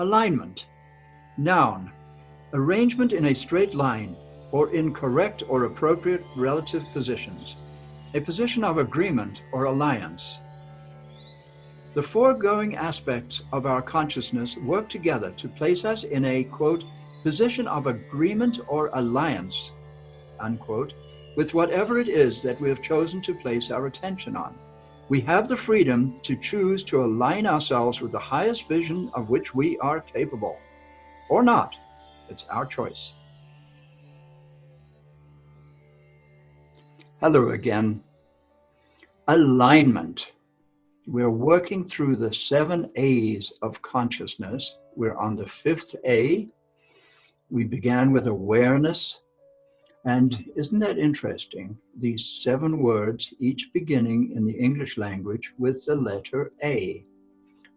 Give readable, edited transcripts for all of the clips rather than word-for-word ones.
Alignment. Noun. Arrangement in a straight line or in correct or appropriate relative positions. A position of agreement or alliance. The foregoing aspects of our consciousness work together to place us in a, quote, position of agreement or alliance, unquote, with whatever it is that we have chosen to place our attention on. We have the freedom to choose to align ourselves with the highest vision of which we are capable, or not. It's our choice. Hello again. Alignment. We're working through the 7 A's of consciousness. We're on the 5th A. We began with awareness. And isn't that interesting? These 7 words, each beginning in the English language with the letter A.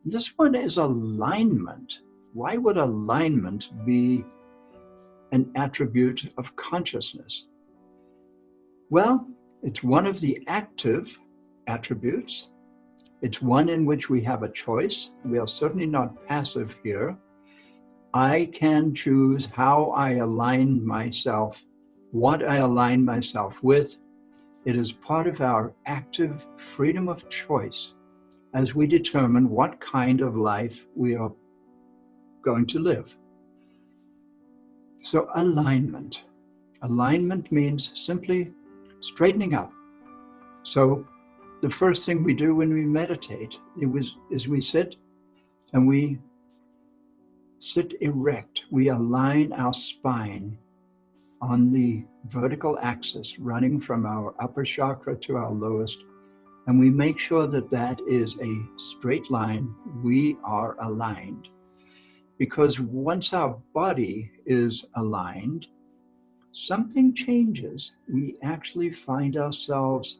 This one is alignment. Why would alignment be an attribute of consciousness? Well, it's one of the active attributes. It's one in which we have a choice. We are certainly not passive here. I can choose how I align myself, what I align myself with. It is part of our active freedom of choice as we determine what kind of life we are going to live. So alignment. Alignment means simply straightening up. So the first thing we do when we meditate is we sit and we sit erect. We align our spine on the vertical axis running from our upper chakra to our lowest. And we make sure that that is a straight line. We are aligned. Because once our body is aligned, something changes. We actually find ourselves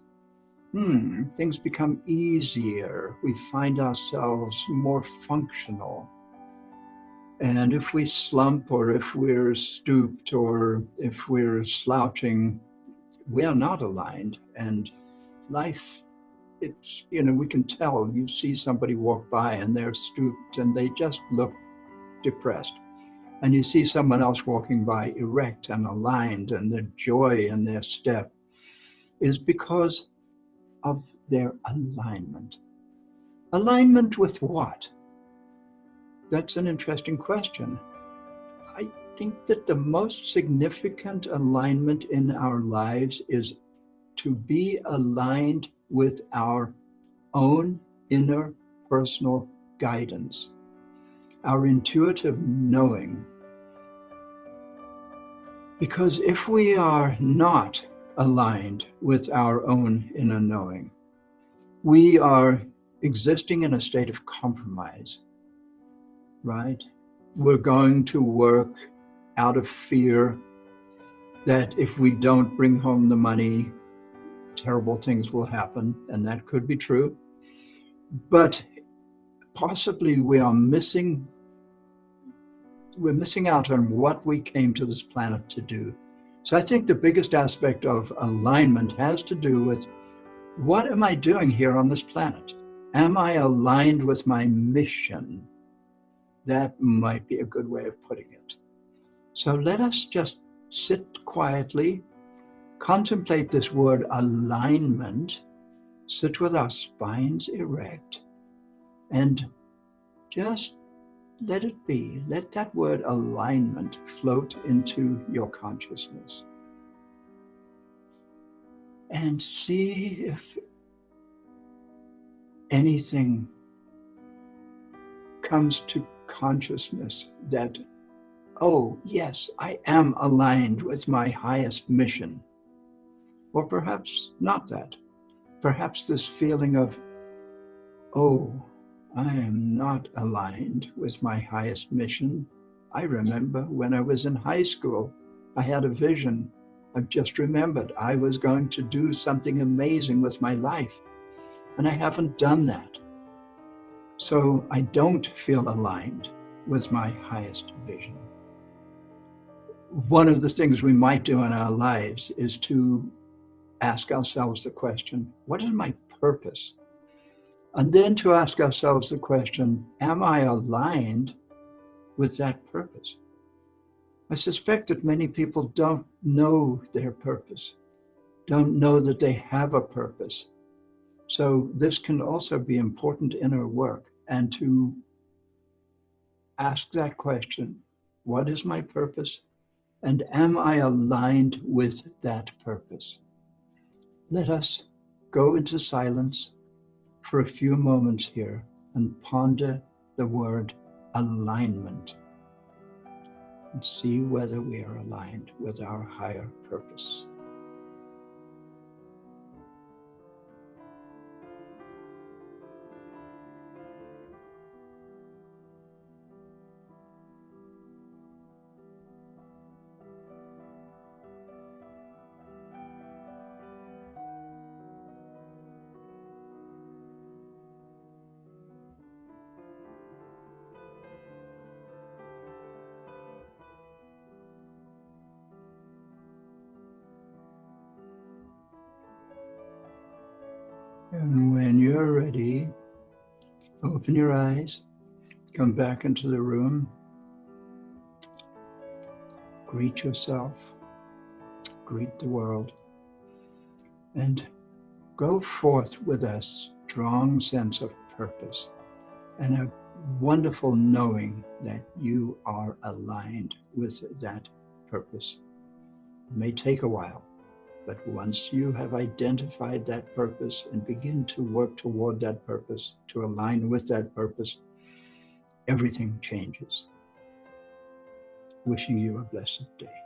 things become easier. We find ourselves more functional. And if we slump or if we're stooped or if we're slouching, we are not aligned. And life, it's, we can tell. You see somebody walk by and they're stooped and they just look depressed. And you see someone else walking by erect and aligned, and the joy in their step is because of their alignment. Alignment with what? That's an interesting question. I think that the most significant alignment in our lives is to be aligned with our own inner personal guidance, our intuitive knowing. Because if we are not aligned with our own inner knowing, we are existing in a state of compromise, right? We're going to work out of fear that if we don't bring home the money, terrible things will happen, and that could be true. But possibly we're missing out on what we came to this planet to do. So I think the biggest aspect of alignment has to do with, what am I doing here on this planet? Am I aligned with my mission? That might be a good way of putting it. So let us just sit quietly, contemplate this word alignment, sit with our spines erect, and just let it be. Let that word alignment float into your consciousness. And see if anything comes to consciousness that, oh, yes, I am aligned with my highest mission. Or perhaps not that. Perhaps this feeling of, oh, I am not aligned with my highest mission. I remember when I was in high school, I had a vision. I've just remembered I was going to do something amazing with my life, and I haven't done that. So I don't feel aligned with my highest vision. One of the things we might do in our lives is to ask ourselves the question, what is my purpose? And then to ask ourselves the question, am I aligned with that purpose. I suspect that many people don't know their purpose, don't know that they have a purpose. So this can also be important inner work, and to ask that question, what is my purpose? And am I aligned with that purpose? Let us go into silence for a few moments here and ponder the word alignment and see whether we are aligned with our higher purpose. And when you're ready, open your eyes, come back into the room, greet yourself, greet the world, and go forth with a strong sense of purpose and a wonderful knowing that you are aligned with that purpose. It may take a while, but once you have identified that purpose and begin to work toward that purpose, to align with that purpose, everything changes. Wishing you a blessed day.